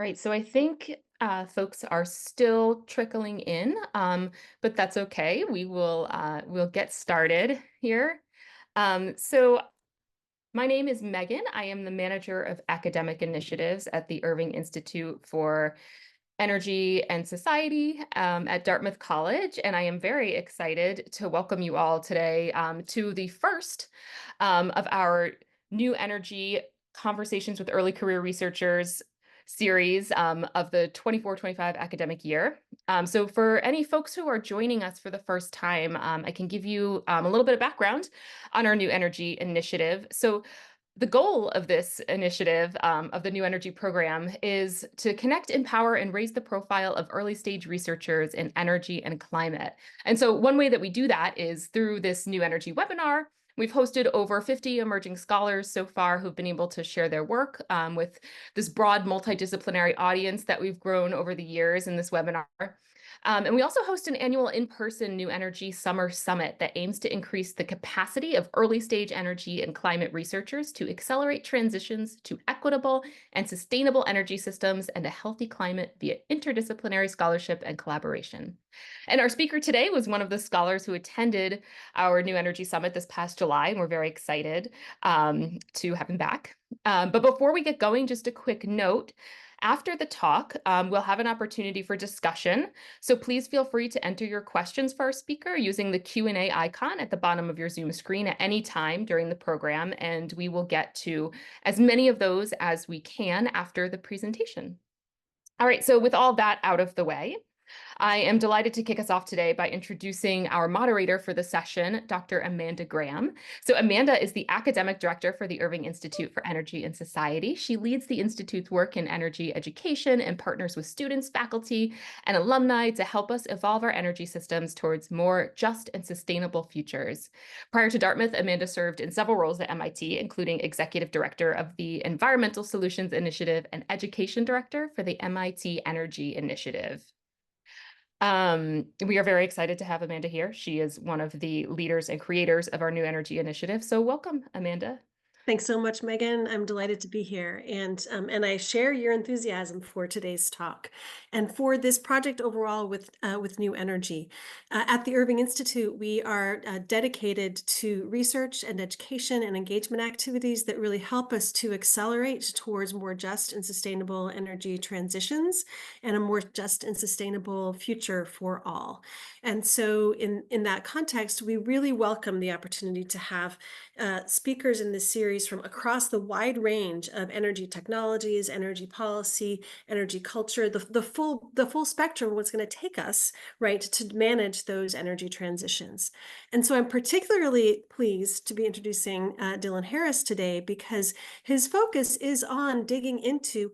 right, so I think folks are still trickling in, but that's okay. We'll get started here. So my name is Megan. I am the manager of academic initiatives at the Irving Institute for Energy and Society at Dartmouth College, and I am very excited to welcome you all today to the first of our new energy conversations with early career researchers series of the 24-25 academic year. So for any folks who are joining us for the first time, I can give you a little bit of background on our new energy initiative. So the goal of this initiative of the New Energy Program is to connect, empower, and raise the profile of early stage researchers in energy and climate. And so one way that we do that is through this New Energy webinar. We've hosted over 50 emerging scholars so far who've been able to share their work with this broad multidisciplinary audience that we've grown over the years in this webinar. And we also host an annual in-person New Energy Summer Summit that aims to increase the capacity of early-stage energy and climate researchers to accelerate transitions to equitable and sustainable energy systems and a healthy climate via interdisciplinary scholarship and collaboration. And our speaker today was one of the scholars who attended our New Energy Summit this past July, and we're very excited to have him back. But before we get going, just a quick note. After the talk, we'll have an opportunity for discussion. So please feel free to enter your questions for our speaker using the Q&A icon at the bottom of your Zoom screen at any time during the program, and we will get to as many of those as we can after the presentation. All right, so with all that out of the way, I am delighted to kick us off today by introducing our moderator for the session, Dr. Amanda Graham. So Amanda is the academic director for the Irving Institute for Energy and Society. She leads the Institute's work in energy education and partners with students, faculty, and alumni to help us evolve our energy systems towards more just and sustainable futures. Prior to Dartmouth, Amanda served in several roles at MIT, including executive director of the Environmental Solutions Initiative and education director for the MIT Energy Initiative. We are very excited to have Amanda here. She is one of the leaders and creators of our New Energy Initiative. So welcome, Amanda. Thanks so much, Megan. I'm delighted to be here, and I share your enthusiasm for today's talk and for this project overall with New Energy. At the Irving Institute, we are dedicated to research and education and engagement activities that really help us to accelerate towards more just and sustainable energy transitions and a more just and sustainable future for all. And so, in that context, we really welcome the opportunity to have speakers in this series from across the wide range of energy technologies, energy policy, energy culture, the full spectrum of what's going to take us, right, to manage those energy transitions. And so I'm particularly pleased to be introducing Dylan Harris today because his focus is on digging into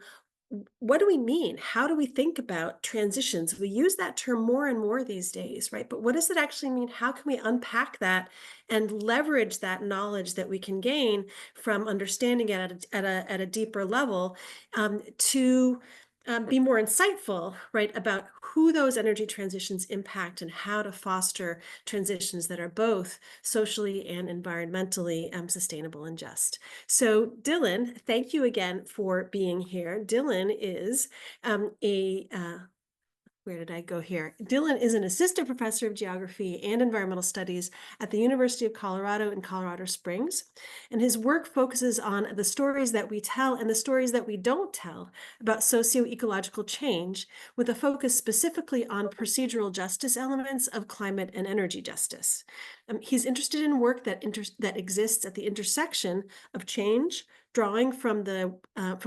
what do we mean? How do we think about transitions? We use that term more and more these days, right? But what does it actually mean? How can we unpack that and leverage that knowledge that we can gain from understanding it at a deeper level to be more insightful, right, about who those energy transitions impact and how to foster transitions that are both socially and environmentally sustainable and just. So, Dylan, thank you again for being here. Dylan is where did I go here? Dylan is an assistant professor of geography and environmental studies at the University of Colorado in Colorado Springs. And his work focuses on the stories that we tell and the stories that we don't tell about socio-ecological change, with a focus specifically on procedural justice elements of climate and energy justice. He's interested in work that exists at the intersection of change, drawing from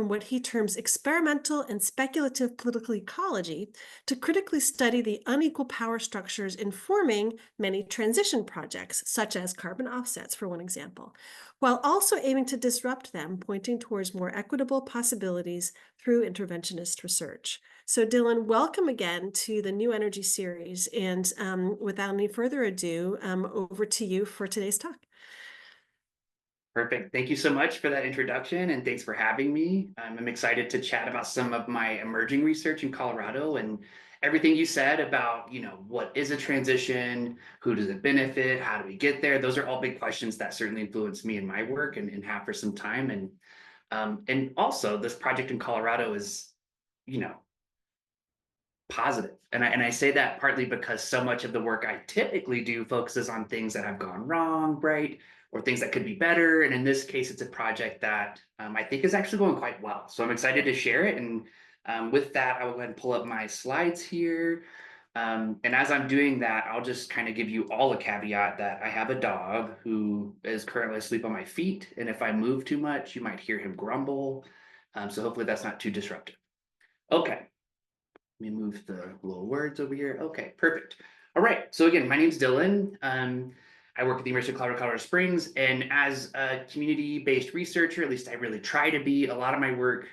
what he terms experimental and speculative political ecology to critically study the unequal power structures informing many transition projects, such as carbon offsets, for one example, while also aiming to disrupt them, pointing towards more equitable possibilities through interventionist research. So, Dylan, welcome again to the New Energy series. And without any further ado, over to you for today's talk. Perfect. Thank you so much for that introduction, and thanks for having me. I'm excited to chat about some of my emerging research in Colorado and everything you said about, what is a transition, who does it benefit, how do we get there? Those are all big questions that certainly influence me in my work and have for some time. And also, this project in Colorado is positive. And I say that partly because so much of the work I typically do focuses on things that have gone wrong, right? Or things that could be better. And in this case, it's a project that I think is actually going quite well. So I'm excited to share it. And with that, I will go ahead and pull up my slides here. And as I'm doing that, I'll just kind of give you all a caveat that I have a dog who is currently asleep on my feet. And if I move too much, you might hear him grumble. So hopefully that's not too disruptive. Okay. Let me move the little words over here. Okay, perfect. All right. So again, my name's Dylan. I work at the University of Colorado Springs, and as a community-based researcher, at least I really try to be. A lot of my work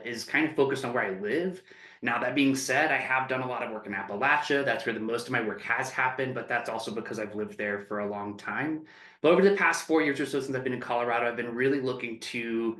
is kind of focused on where I live. Now, that being said, I have done a lot of work in Appalachia. That's where the most of my work has happened, but that's also because I've lived there for a long time. But over the past 4 years or so since I've been in Colorado, I've been really looking to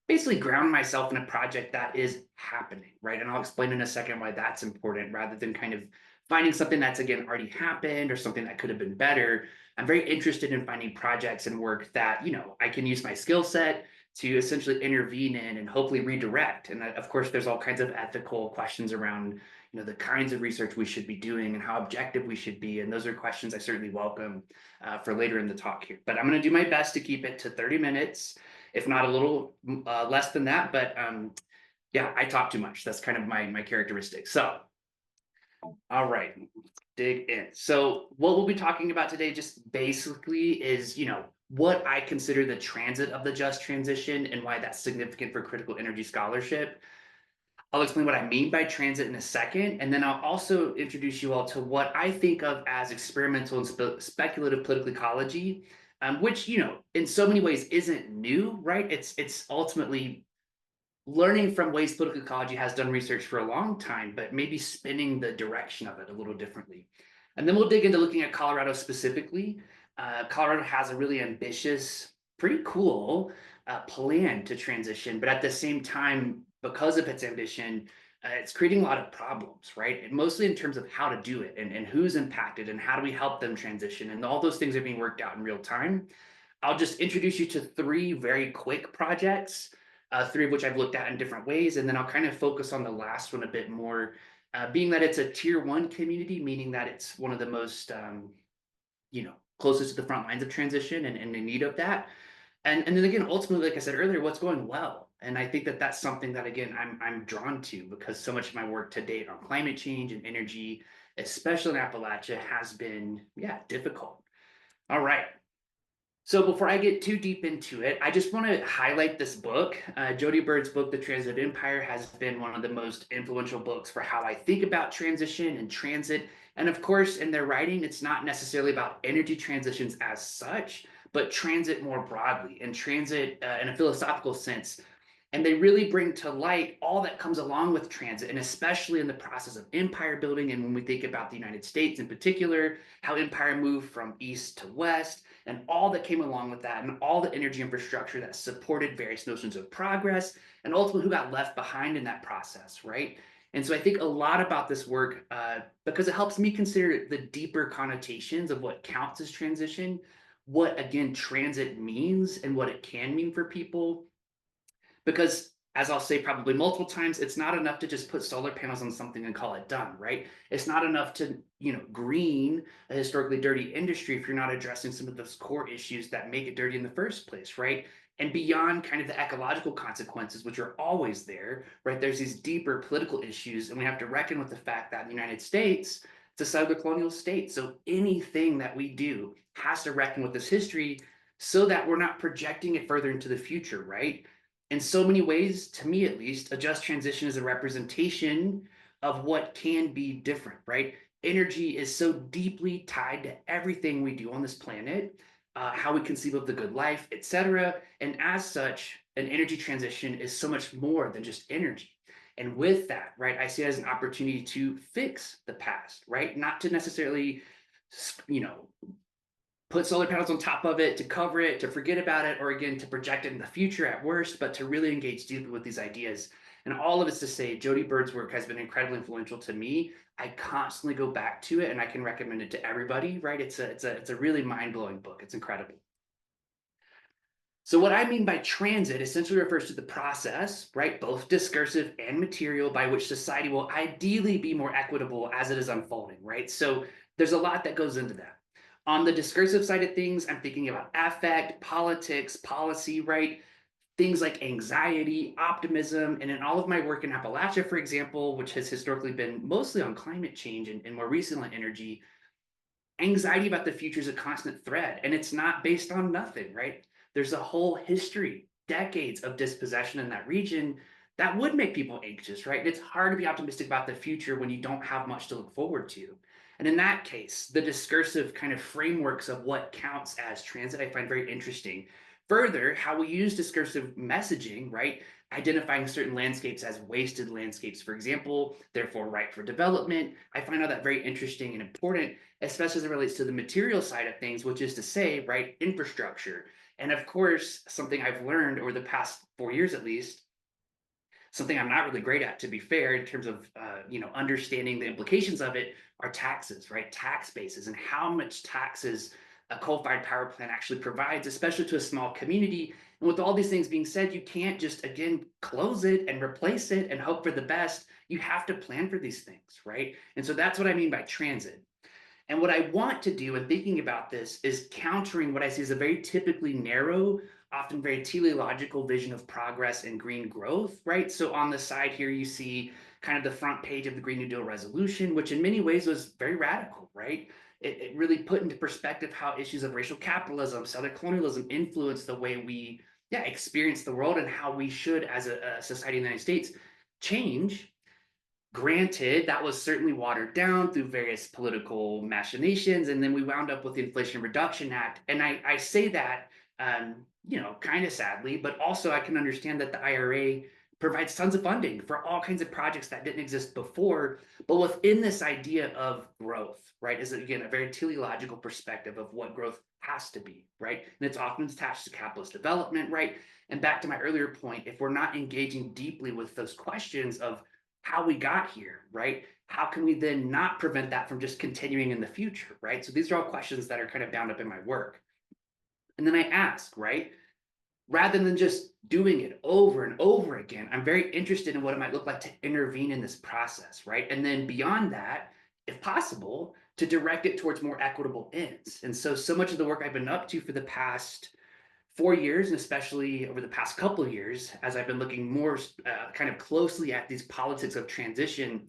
basically ground myself in a project that is happening, right? And I'll explain in a second why that's important rather than kind of finding something that's again already happened or something that could have been better. I'm very interested in finding projects and work that, I can use my skill set to essentially intervene in and hopefully redirect. And of course, there's all kinds of ethical questions around, the kinds of research we should be doing and how objective we should be. And those are questions I certainly welcome for later in the talk here. But I'm going to do my best to keep it to 30 minutes, if not a little less than that. But yeah, I talk too much. That's kind of my characteristic. So, all right, dig in. So what we'll be talking about today just basically is, what I consider the transit of the just transition and why that's significant for critical energy scholarship. I'll explain what I mean by transit in a second, and then I'll also introduce you all to what I think of as experimental and speculative political ecology, which, in so many ways isn't new, right? It's ultimately learning from ways political ecology has done research for a long time, but maybe spinning the direction of it a little differently. And then we'll dig into looking at Colorado specifically. Colorado has a really ambitious, pretty cool plan to transition, but at the same time, because of its ambition, it's creating a lot of problems, right? And mostly in terms of how to do it and who's impacted and how do we help them transition. And all those things are being worked out in real time. I'll just introduce you to three very quick projects, three of which I've looked at in different ways. And then I'll kind of focus on the last one a bit more, being that it's a tier one community, meaning that it's one of the most, closest to the front lines of transition and in need of that. And then again, ultimately, like I said earlier, what's going well. And I think that that's something that, again, I'm drawn to because so much of my work to date on climate change and energy, especially in Appalachia, has been, difficult. All right. So before I get too deep into it, I just want to highlight this book. Jody Bird's book, The Transit Empire, has been one of the most influential books for how I think about transition and transit. And of course, in their writing, it's not necessarily about energy transitions as such, but transit more broadly and transit in a philosophical sense. And they really bring to light all that comes along with transit, and especially in the process of empire building. And when we think about the United States in particular, how empire moved from east to west, and all that came along with that, and all the energy infrastructure that supported various notions of progress, and ultimately who got left behind in that process, right? And so I think a lot about this work because it helps me consider the deeper connotations of what counts as transition, what, again, transit means, and what it can mean for people. Because as I'll say probably multiple times, it's not enough to just put solar panels on something and call it done, right? It's not enough to, green a historically dirty industry if you're not addressing some of those core issues that make it dirty in the first place, right? And beyond kind of the ecological consequences, which are always there, right? There's these deeper political issues, and we have to reckon with the fact that the United States, it's a settler colonial state. So anything that we do has to reckon with this history so that we're not projecting it further into the future, right? In so many ways, to me at least, a just transition is a representation of what can be different, right? Energy is so deeply tied to everything we do on this planet, how we conceive of the good life, etc. And as such, an energy transition is so much more than just energy. And with that, right, I see it as an opportunity to fix the past, right? Not to necessarily, put solar panels on top of it, to cover it, to forget about it, or again, to project it in the future at worst, but to really engage deeply with these ideas. And all of it's to say, Jody Bird's work has been incredibly influential to me. I constantly go back to it, and I can recommend it to everybody, right? It's a really mind-blowing book. It's incredible. So what I mean by transit essentially refers to the process, right, both discursive and material, by which society will ideally be more equitable as it is unfolding, right? So there's a lot that goes into that. On the discursive side of things, I'm thinking about affect, politics, policy, right? Things like anxiety, optimism, and in all of my work in Appalachia, for example, which has historically been mostly on climate change and more recently on energy, anxiety about the future is a constant thread, and it's not based on nothing, right? There's a whole history, decades of dispossession in that region that would make people anxious, right? It's hard to be optimistic about the future when you don't have much to look forward to. And in that case, the discursive kind of frameworks of what counts as transit, I find very interesting. Further, how we use discursive messaging, right? Identifying certain landscapes as wasted landscapes, for example, therefore ripe for development. I find all that very interesting and important, especially as it relates to the material side of things, which is to say, right, infrastructure. And of course, something I've learned over the past 4 years at least, something I'm not really great at, to be fair, in terms of understanding the implications of it, are taxes, right? Tax bases and how much taxes a coal-fired power plant actually provides, especially to a small community. And with all these things being said, you can't just again close it and replace it and hope for the best. You have to plan for these things, right? And so that's what I mean by transit. And what I want to do in thinking about this is countering what I see as a very typically narrow, often very teleological vision of progress and green growth, right? So on the side here, you see kind of the front page of the Green New Deal resolution, which in many ways was very radical, right? It really put into perspective how issues of racial capitalism, Southern colonialism influence the way we, experience the world and how we should, as a society in the United States, change. Granted, that was certainly watered down through various political machinations, and then we wound up with the Inflation Reduction Act. And I say that, kind of sadly, but also I can understand that the IRA provides tons of funding for all kinds of projects that didn't exist before. But within this idea of growth, right, is again a very teleological perspective of what growth has to be, right? And it's often attached to capitalist development, right? And back to my earlier point, if we're not engaging deeply with those questions of how we got here, right? How can we then not prevent that from just continuing in the future, right? So these are all questions that are kind of bound up in my work. And then I ask, right? Rather than just doing it over and over again, I'm very interested in what it might look like to intervene in this process, right? And then beyond that, if possible, to direct it towards more equitable ends. And so much of the work I've been up to for the past 4 years, and especially over the past couple of years, as I've been looking more kind of closely at these politics of transition,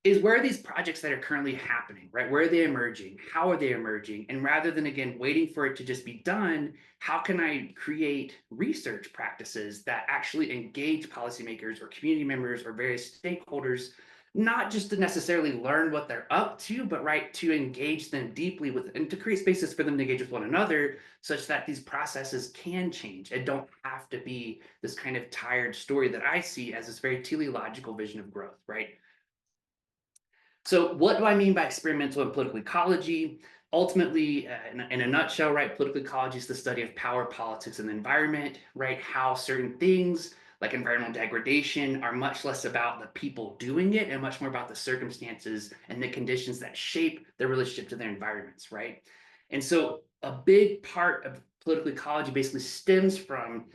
is where are these projects that are currently happening, right? Where are they emerging? How are they emerging? And rather than, again, waiting for it to just be done, how can I create research practices that actually engage policymakers or community members or various stakeholders, not just to necessarily learn what they're up to, but right, to engage them deeply with and to create spaces for them to engage with one another such that these processes can change and don't have to be this kind of tired story that I see as this very teleological vision of growth, right? So, what do I mean by experimental and political ecology? Ultimately, in a nutshell, right, political ecology is the study of power, politics, and the environment, right? How certain things like environmental degradation are much less about the people doing it and much more about the circumstances and the conditions that shape their relationship to their environments, right? And so, a big part of political ecology basically stems from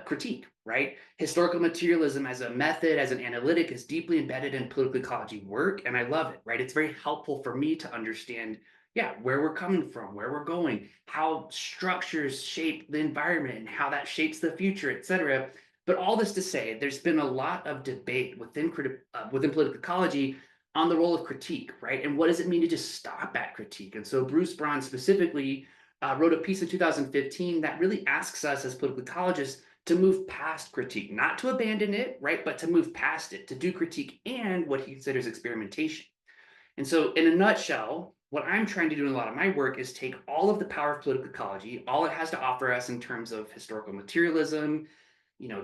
critique, right? Historical materialism as a method, as an analytic, is deeply embedded in political ecology work, and I love it, right? It's very helpful for me to understand, where we're coming from, where we're going, how structures shape the environment, and how that shapes the future, et cetera. But all this to say, there's been a lot of debate within political ecology on the role of critique, right? And what does it mean to just stop at critique? And so Bruce Braun specifically wrote a piece in 2015 that really asks us as political ecologists to move past critique, not to abandon it, right? But to move past it, to do critique and what he considers experimentation. And so, in a nutshell, what I'm trying to do in a lot of my work is take all of the power of political ecology, all it has to offer us in terms of historical materialism,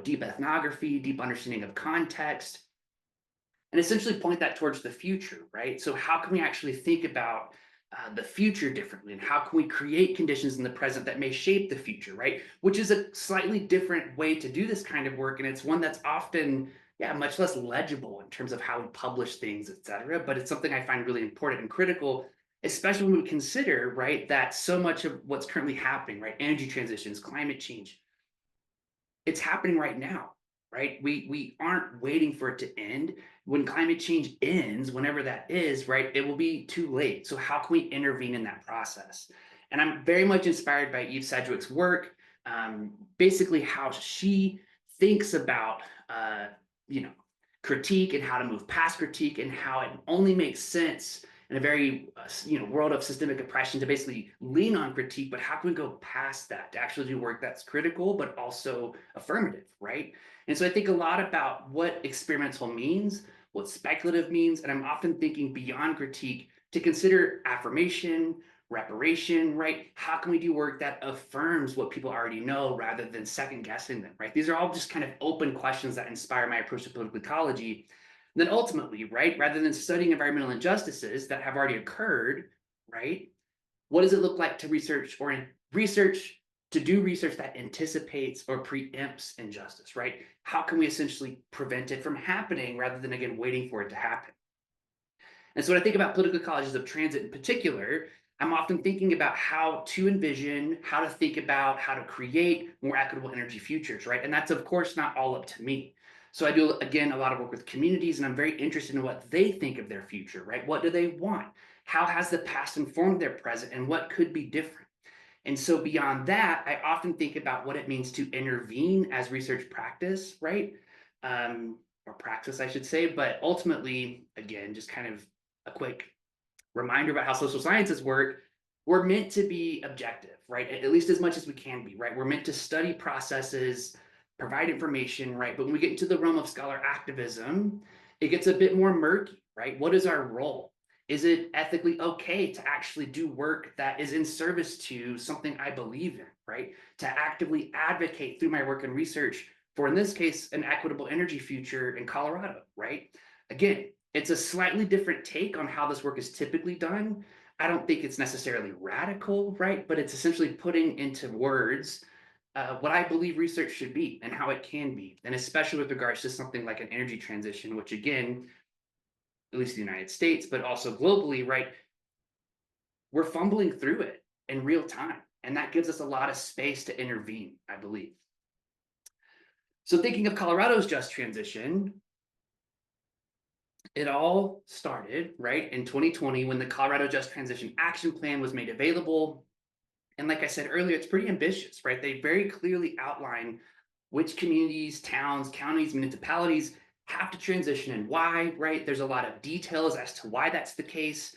deep ethnography, deep understanding of context, and essentially point that towards the future, right? So, how can we actually think about the future differently, and how can we create conditions in the present that may shape the future, right? Which is a slightly different way to do this kind of work, and it's one that's often, much less legible in terms of how we publish things, et cetera. But it's something I find really important and critical, especially when we consider, right, that so much of what's currently happening, right, energy transitions, climate change, it's happening right now, right? We aren't waiting for it to end. When climate change ends, whenever that is, right, it will be too late. So how can we intervene in that process? And I'm very much inspired by Eve Sedgwick's work, basically how she thinks about, uh, you know, critique and how to move past critique and how it only makes sense in a very world of systemic oppression to basically lean on critique, but how can we go past that to actually do work that's critical but also affirmative, right? And so I think a lot about what experimental means, what speculative means, and I'm often thinking beyond critique to consider affirmation, reparation, right? How can we do work that affirms what people already know rather than second guessing them, right? These are all just kind of open questions that inspire my approach to political ecology. And then ultimately, right, rather than studying environmental injustices that have already occurred, right, what does it look like to research to do research that anticipates or preempts injustice, right? How can we essentially prevent it from happening rather than again waiting for it to happen? And so when I think about political ecologies of transit in particular, I'm often thinking about how to envision, how to think about, how to create more equitable energy futures, right? And that's of course not all up to me. So I do again a lot of work with communities, and I'm very interested in what they think of their future, right? What do they want? How has the past informed their present, and what could be different? And so beyond that, I often think about what it means to intervene as research practice, right? Or praxis, I should say. But ultimately, again, just kind of a quick reminder about how social sciences work. We're meant to be objective, right? At least as much as we can be, right? We're meant to study processes, provide information, right? But when we get into the realm of scholar activism, it gets a bit more murky, right? What is our role? Is it ethically okay to actually do work that is in service to something I believe in, right? To actively advocate through my work and research for, in this case, an equitable energy future in Colorado, right? Again, it's a slightly different take on how this work is typically done. I don't think it's necessarily radical, right? But it's essentially putting into words what I believe research should be and how it can be, and especially with regards to something like an energy transition, which again, at least in the United States, but also globally, right? We're fumbling through it in real time. And that gives us a lot of space to intervene, I believe. So thinking of Colorado's just transition, it all started, right, in 2020 when the Colorado Just Transition Action Plan was made available. And like I said earlier, it's pretty ambitious, right? They very clearly outline which communities, towns, counties, municipalities have to transition and why, right? There's a lot of details as to why that's the case.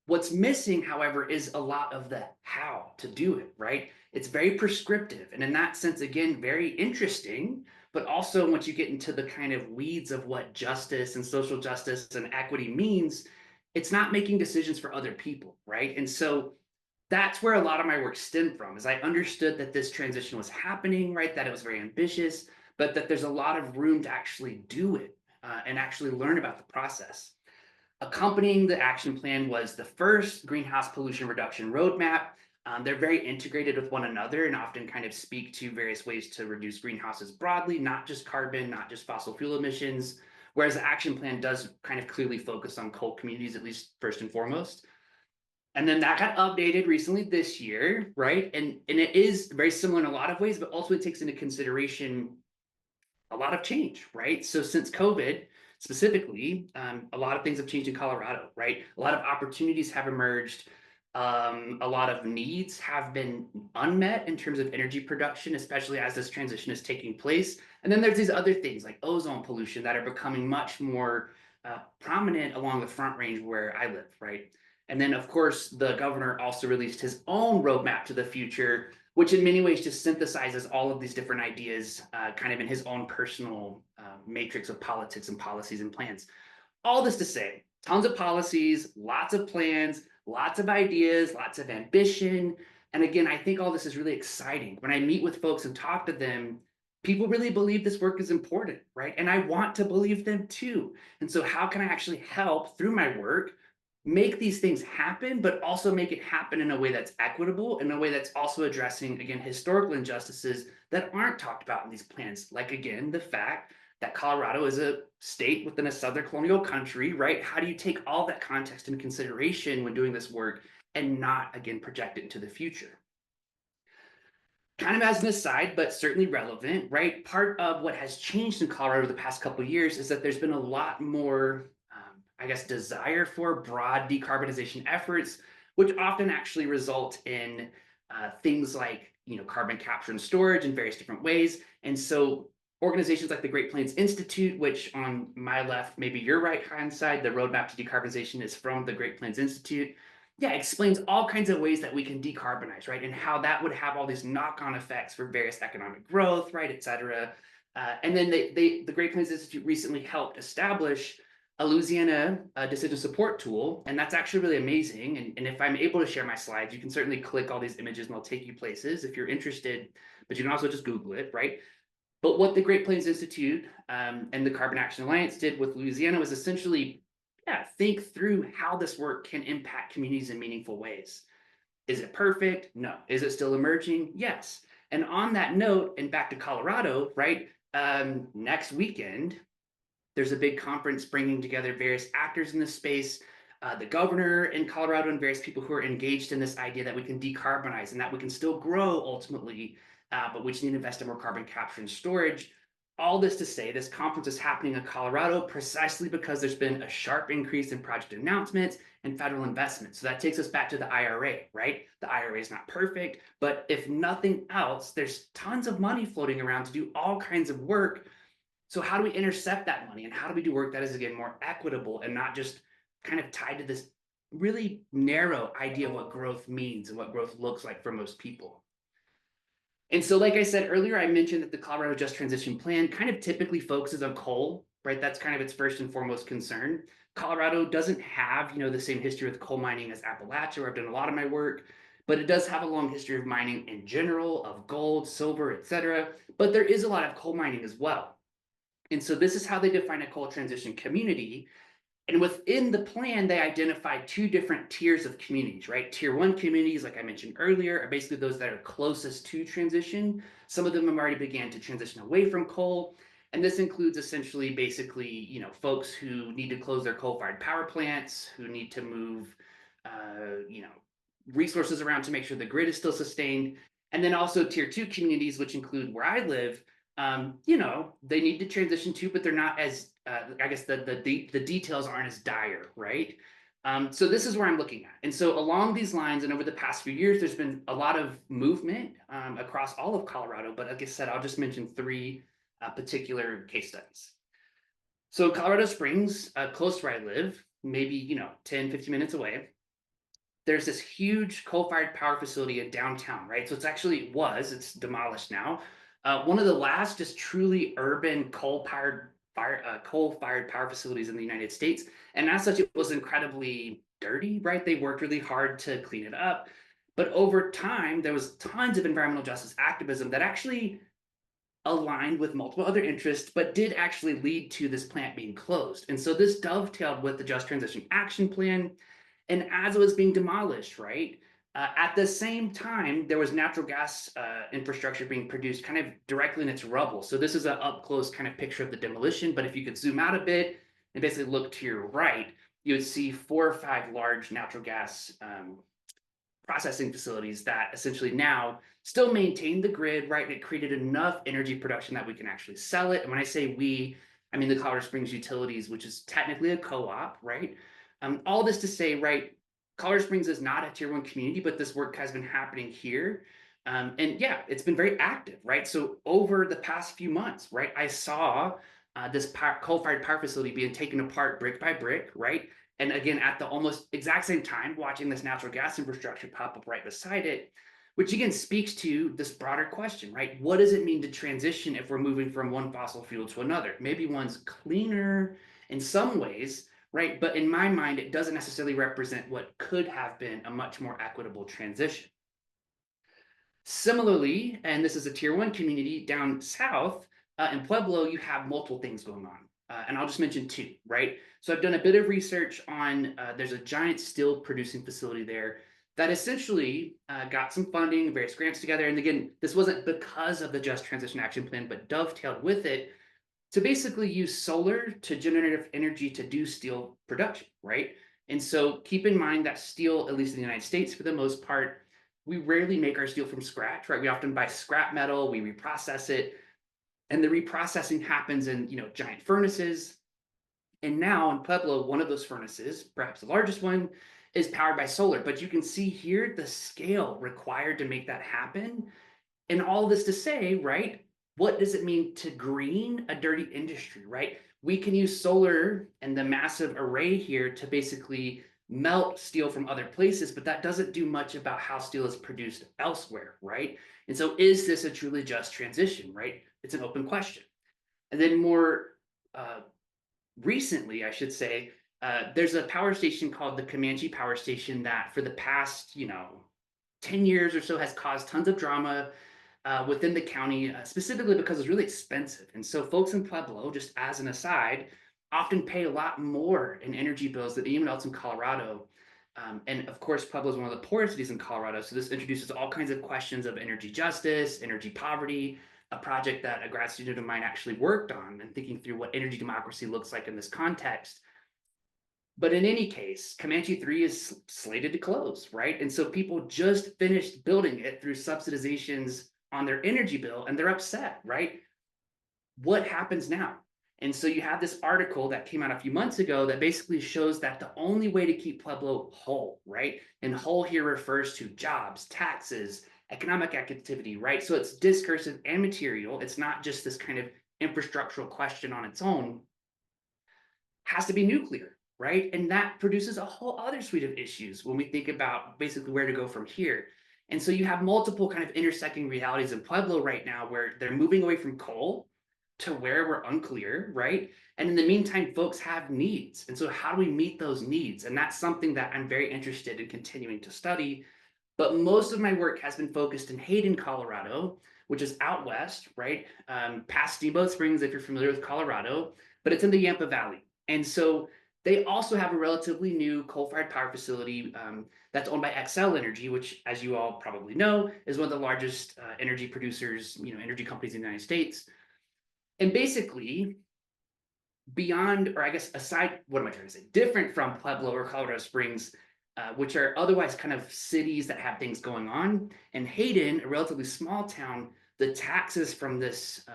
What's missing, however, is a lot of the how to do it, right? It's very prescriptive. And in that sense, again, very interesting. But also, once you get into the kind of weeds of what justice and social justice and equity means, it's not making decisions for other people, right? And so that's where a lot of my work stemmed from, is I understood that this transition was happening, right? That it was very ambitious, but that there's a lot of room to actually do it and actually learn about the process. Accompanying the action plan was the first greenhouse pollution reduction roadmap. They're very integrated with one another and often kind of speak to various ways to reduce greenhouses broadly, not just carbon, not just fossil fuel emissions, whereas the action plan does kind of clearly focus on coal communities, at least first and foremost. And then that got updated recently this year, right? And it is very similar in a lot of ways, but also it takes into consideration a lot of change, right? So since COVID specifically, a lot of things have changed in Colorado, right? A lot of opportunities have emerged. A lot of needs have been unmet in terms of energy production, especially as this transition is taking place. And then there's these other things like ozone pollution that are becoming much more prominent along the Front Range where I live, right? And then, of course, the governor also released his own roadmap to the future, which in many ways just synthesizes all of these different ideas kind of in his own personal matrix of politics and policies and plans. All this to say, tons of policies, lots of plans, lots of ideas, lots of ambition. And again, I think all this is really exciting. When I meet with folks and talk to them, people really believe this work is important, right? And I want to believe them too. And so, how can I actually help through my work make these things happen, but also make it happen in a way that's equitable, in a way that's also addressing, again, historical injustices that aren't talked about in these plans? Like, again, the fact that Colorado is a state within a southern colonial country, right? How do you take all that context into consideration when doing this work and not, again, project it into the future? kind of as an aside, but certainly relevant, right? Part of what has changed in Colorado the past couple of years is that there's been a lot more, I guess, desire for broad decarbonization efforts, which often actually result in things like carbon capture and storage in various different ways. And so organizations like the Great Plains Institute, which on my left, maybe your right hand side, the roadmap to decarbonization is from the Great Plains Institute. Yeah, explains all kinds of ways that we can decarbonize, right? And how that would have all these knock-on effects for various economic growth, right, et cetera. And then the Great Plains Institute recently helped establish a Louisiana decision support tool, and that's actually really amazing. And if I'm able to share my slides, you can certainly click all these images and they'll take you places if you're interested, but you can also just Google it, right? But what the Great Plains Institute and the Carbon Action Alliance did with Louisiana was essentially, yeah, think through how this work can impact communities in meaningful ways. Is it perfect? No. Is it still emerging? Yes. And on that note, and back to Colorado, right? Next weekend, there's a big conference bringing together various actors in this space, the governor in Colorado, and various people who are engaged in this idea that we can decarbonize and that we can still grow ultimately, but we just need to invest in more carbon capture and storage. All this to say, this conference is happening in Colorado precisely because there's been a sharp increase in project announcements and federal investment. So that takes us back to the IRA, right? The IRA is not perfect, but if nothing else, there's tons of money floating around to do all kinds of work. So how do we intercept that money, and how do we do work that is, again, more equitable and not just kind of tied to this really narrow idea of what growth means and what growth looks like for most people? And so, like I said earlier, I mentioned that the Colorado Just Transition Plan kind of typically focuses on coal, right? That's kind of its first and foremost concern. Colorado doesn't have, the same history with coal mining as Appalachia, where I've done a lot of my work, but it does have a long history of mining in general, of gold, silver, et cetera. But there is a lot of coal mining as well. And so this is how they define a coal transition community. And within the plan, they identified two different tiers of communities, right? Tier one communities, like I mentioned earlier, are basically those that are closest to transition. Some of them have already began to transition away from coal. And this includes essentially basically, folks who need to close their coal-fired power plants, who need to move, resources around to make sure the grid is still sustained. And then also tier two communities, which include where I live, they need to transition too, but they're not as, I guess the details aren't as dire, right? So this is where I'm looking at. And so along these lines, and over the past few years, there's been a lot of movement across all of Colorado. But like I said, I'll just mention three particular case studies. So Colorado Springs, close to where I live, maybe, 10, 15 minutes away, there's this huge coal-fired power facility in downtown, right? So it's demolished now. One of the last just truly urban coal-fired power facilities in the United States. And as such, it was incredibly dirty, right? They worked really hard to clean it up. But over time, there was tons of environmental justice activism that actually aligned with multiple other interests, but did actually lead to this plant being closed. And so this dovetailed with the Just Transition Action Plan. And as it was being demolished, right, at the same time, there was natural gas infrastructure being produced kind of directly in its rubble. So this is an up close kind of picture of the demolition. But if you could zoom out a bit and basically look to your right, you would see 4 or 5 large natural gas processing facilities that essentially now still maintain the grid, right? And it created enough energy production that we can actually sell it. And when I say we, I mean the Colorado Springs Utilities, which is technically a co-op, right? All this to say, right, Colorado Springs is not a tier one community, but this work has been happening here. And yeah, it's been very active, right? So over the past few months, right, I saw this coal-fired power facility being taken apart brick by brick, right? And again, at the almost exact same time, watching this natural gas infrastructure pop up right beside it, which again speaks to this broader question, right? What does it mean to transition if we're moving from one fossil fuel to another? Maybe one's cleaner in some ways, right? But in my mind, it doesn't necessarily represent what could have been a much more equitable transition. Similarly, and this is a tier one community down south in Pueblo, you have multiple things going on. And I'll just mention two, right? So I've done a bit of research on, there's a giant steel producing facility there that essentially got some funding, various grants together. And again, this wasn't because of the Just Transition Action Plan, but dovetailed with it to basically use solar to generate energy to do steel production, right? And so keep in mind that steel, at least in the United States for the most part, we rarely make our steel from scratch, right? We often buy scrap metal, we reprocess it, and the reprocessing happens in, giant furnaces. And now in Pueblo, one of those furnaces, perhaps the largest one, is powered by solar. But you can see here the scale required to make that happen. And all this to say, right, what does it mean to green a dirty industry, right? We can use solar and the massive array here to basically melt steel from other places, but that doesn't do much about how steel is produced elsewhere, right? And so is this a truly just transition, right? It's an open question. And then more uh, recently, I should say, there's a power station called the Comanche Power Station that for the past, 10 years or so has caused tons of drama within the county, specifically because it's really expensive. And so folks in Pueblo, just as an aside, often pay a lot more in energy bills than anyone else in Colorado. And of course, Pueblo is one of the poorest cities in Colorado. So this introduces all kinds of questions of energy justice, energy poverty, a project that a grad student of mine actually worked on and thinking through what energy democracy looks like in this context. But in any case, Comanche 3 is slated to close, right? And so people just finished building it through subsidizations on their energy bill and they're upset, right? What happens now? And so you have this article that came out a few months ago that basically shows that the only way to keep Pueblo whole, right? And whole here refers to jobs, taxes, economic activity, right? So it's discursive and material. It's not just this kind of infrastructural question on its own. Has to be nuclear, right? And that produces a whole other suite of issues when we think about basically where to go from here. And so you have multiple kind of intersecting realities in Pueblo right now where they're moving away from coal to where we're unclear, right? And in the meantime, folks have needs. And so how do we meet those needs? And that's something that I'm very interested in continuing to study. But most of my work has been focused in Hayden, Colorado, which is out west, right? Past Steamboat Springs, if you're familiar with Colorado, but it's in the Yampa Valley. And so they also have a relatively new coal-fired power facility that's owned by Xcel Energy, which, as you all probably know, is one of the largest energy producers, energy companies in the United States. And basically, beyond, or I guess aside, what am I trying to say? Different from Pueblo or Colorado Springs, which are otherwise kind of cities that have things going on. And Hayden, a relatively small town, the taxes from this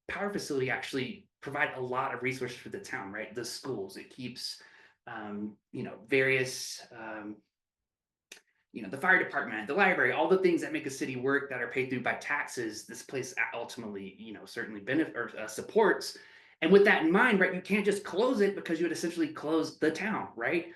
power facility actually provide a lot of resources for the town, right? The schools, it keeps, various, the fire department, the library, all the things that make a city work that are paid through by taxes. This place ultimately, certainly benefit or supports. And with that in mind, right, you can't just close it because you would essentially close the town, right?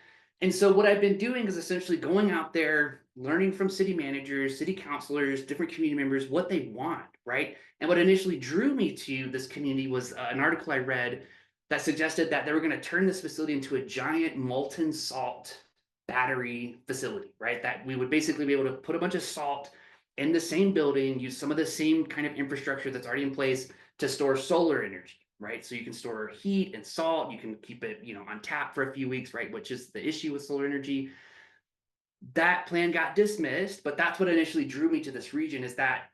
And so what I've been doing is essentially going out there, learning from city managers, city councilors, different community members, what they want, right? And what initially drew me to this community was an article I read that suggested that they were going to turn this facility into a giant molten salt battery facility, right? That we would basically be able to put a bunch of salt in the same building, use some of the same kind of infrastructure that's already in place to store solar energy, right? So you can store heat and salt, you can keep it, on tap for a few weeks, right? Which is the issue with solar energy. That plan got dismissed, but that's what initially drew me to this region, is that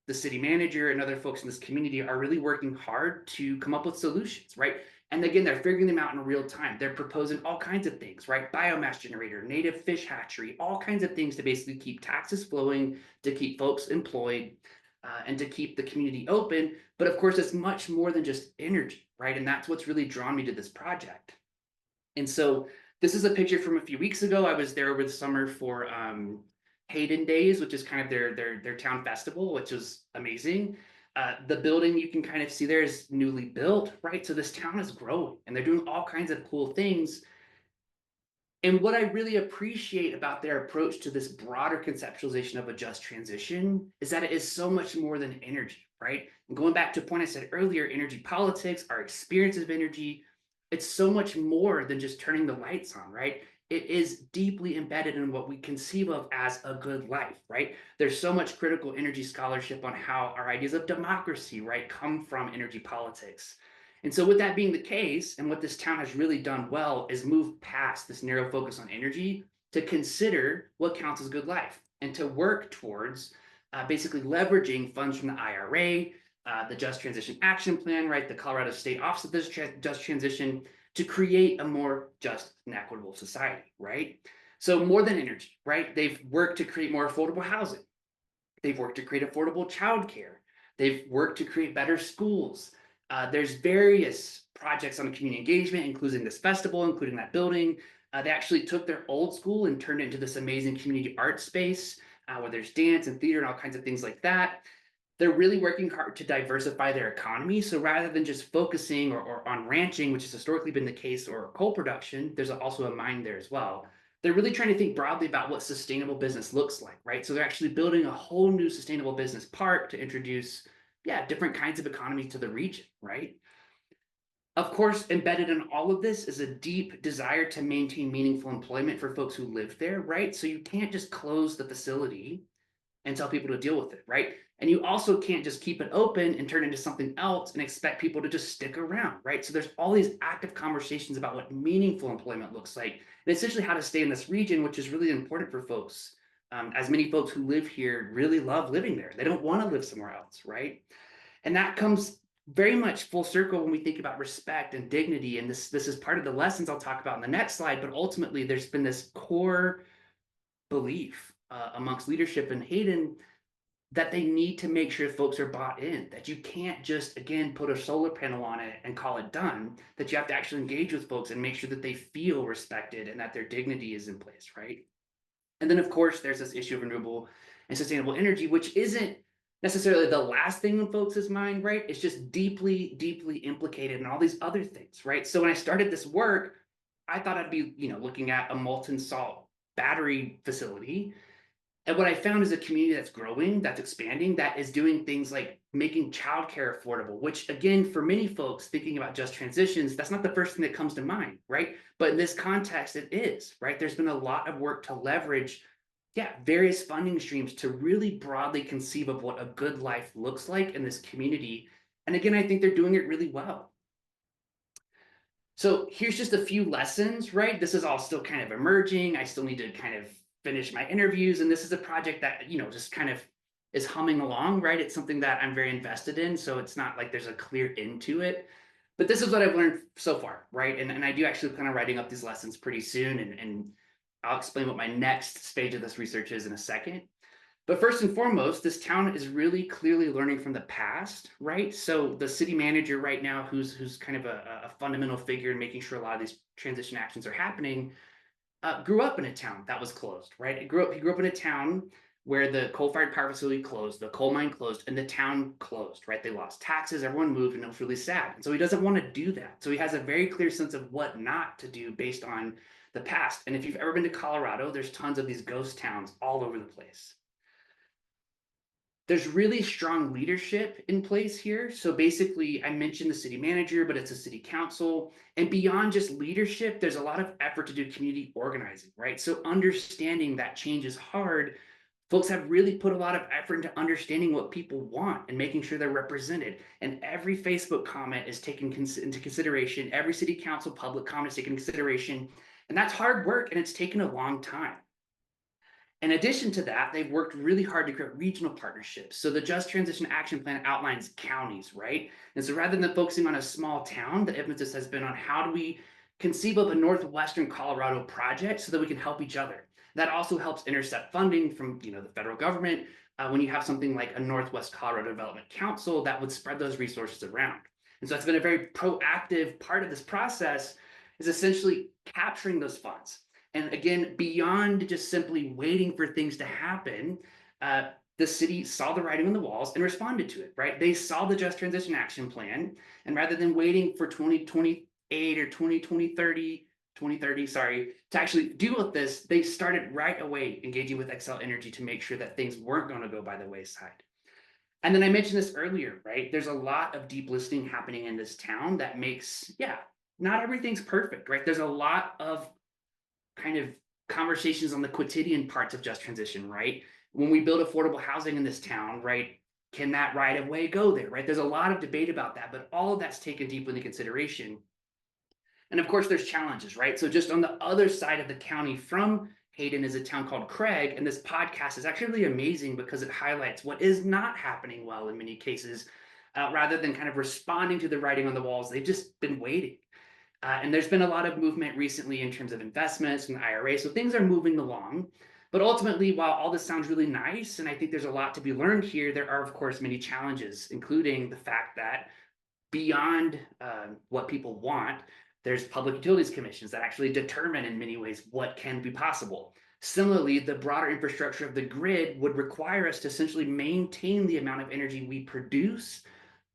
the city manager and other folks in this community are really working hard to come up with solutions, right? And again, they're figuring them out in real time. They're proposing all kinds of things, right? Biomass generator, native fish hatchery, all kinds of things to basically keep taxes flowing, to keep folks employed, and to keep the community open. But of course, it's much more than just energy, right? And that's what's really drawn me to this project. And so this is a picture from a few weeks ago. I was there over the summer for Hayden Days, which is kind of their town festival, which was amazing. The building you can kind of see there is newly built, right? So this town is growing and they're doing all kinds of cool things. And what I really appreciate about their approach to this broader conceptualization of a just transition is that it is so much more than energy, right? And going back to a point I said earlier, energy politics, our experience of energy, it's so much more than just turning the lights on, right? It is deeply embedded in what we conceive of as a good life, right? There's so much critical energy scholarship on how our ideas of democracy, right, come from energy politics. And so with that being the case, and what this town has really done well is move past this narrow focus on energy to consider what counts as good life and to work towards basically leveraging funds from the IRA, the Just Transition Action Plan, right, the Colorado State Office of this Just Transition, to create a more just and equitable society, right? So more than energy, right? They've worked to create more affordable housing, They've worked to create affordable childcare. They've worked to create better schools. There's various projects on community engagement, including this festival, including that building. They actually took their old school and turned it into this amazing community art space where there's dance and theater and all kinds of things like that. They're really working hard to diversify their economy. So rather than just focusing or on ranching, which has historically been the case, or coal production, there's also a mine there as well. They're really trying to think broadly about what sustainable business looks like, right? So they're actually building a whole new sustainable business park to introduce, yeah, different kinds of economy to the region, right? Of course, embedded in all of this is a deep desire to maintain meaningful employment for folks who live there, right? So you can't just close the facility and tell people to deal with it, right? And you also can't just keep it open and turn it into something else and expect people to just stick around, right? So there's all these active conversations about what meaningful employment looks like, and essentially how to stay in this region, which is really important for folks. As many folks who live here really love living there. They don't want to live somewhere else, right? And that comes very much full circle when we think about respect and dignity. And this is part of the lessons I'll talk about in the next slide. But ultimately, there's been this core belief amongst leadership in Hayden that they need to make sure folks are bought in, that you can't just, again, put a solar panel on it and call it done, that you have to actually engage with folks and make sure that they feel respected and that their dignity is in place, right? And then, of course, there's this issue of renewable and sustainable energy, which isn't necessarily the last thing on folks' mind, right? It's just deeply, deeply implicated in all these other things, right? So when I started this work, I thought I'd be, looking at a molten salt battery facility. And what I found is a community that's growing, that's expanding, that is doing things like making childcare affordable, which again, for many folks thinking about just transitions, that's not the first thing that comes to mind, right? But in this context, it is, right? There's been a lot of work to leverage, yeah, various funding streams to really broadly conceive of what a good life looks like in this community. And again, I think they're doing it really well. So here's just a few lessons, right? This is all still kind of emerging. I still need to kind of finish my interviews. And this is a project that, just kind of is humming along, right? It's something that I'm very invested in. So it's not like there's a clear end to it. But this is what I've learned so far, right? And I do actually plan on writing up these lessons pretty soon. And I'll explain what my next stage of this research is in a second. But first and foremost, this town is really clearly learning from the past, right? So the city manager right now, who's kind of a fundamental figure in making sure a lot of these transition actions are happening, grew up in a town that was closed, right? He grew up in a town where the coal-fired power facility closed, the coal mine closed, and the town closed, right? They lost taxes, everyone moved, and it was really sad. And so he doesn't want to do that. So he has a very clear sense of what not to do based on the past. And if you've ever been to Colorado, there's tons of these ghost towns all over the place. There's really strong leadership in place here. So basically, I mentioned the city manager, but it's a city council. And beyond just leadership, there's a lot of effort to do community organizing, right? So understanding that change is hard. Folks have really put a lot of effort into understanding what people want and making sure they're represented. And every Facebook comment is taken into consideration. Every city council public comment is taken into consideration. And that's hard work, and it's taken a long time. In addition to that, they've worked really hard to create regional partnerships. So the Just Transition Action Plan outlines counties, right? And so rather than focusing on a small town, the emphasis has been on how do we conceive of a Northwestern Colorado project so that we can help each other. That also helps intercept funding from the federal government when you have something like a Northwest Colorado Development Council that would spread those resources around. And so it's been a very proactive part of this process is essentially capturing those funds. And again, beyond just simply waiting for things to happen, the city saw the writing on the walls and responded to it, right? They saw the Just Transition Action Plan. And rather than waiting for 2028 or 2030, sorry, to actually deal with this, they started right away engaging with Xcel Energy to make sure that things weren't going to go by the wayside. And then I mentioned this earlier, right? There's a lot of deep listening happening in this town that makes, yeah, not everything's perfect, right? There's a lot of kind of conversations on the quotidian parts of just transition, right? When we build affordable housing in this town, right? Can that right of way go there, right? There's a lot of debate about that, but all of that's taken deeply into consideration. And of course, there's challenges, right? So just on the other side of the county from Hayden is a town called Craig, and this podcast is actually really amazing because it highlights what is not happening well in many cases. Rather than kind of responding to the writing on the walls, they've just been waiting. And there's been a lot of movement recently in terms of investments and the IRA. So things are moving along. But ultimately, while all this sounds really nice, and I think there's a lot to be learned here, there are, of course, many challenges, including the fact that beyond what people want, there's public utilities commissions that actually determine in many ways what can be possible. Similarly, the broader infrastructure of the grid would require us to essentially maintain the amount of energy we produce.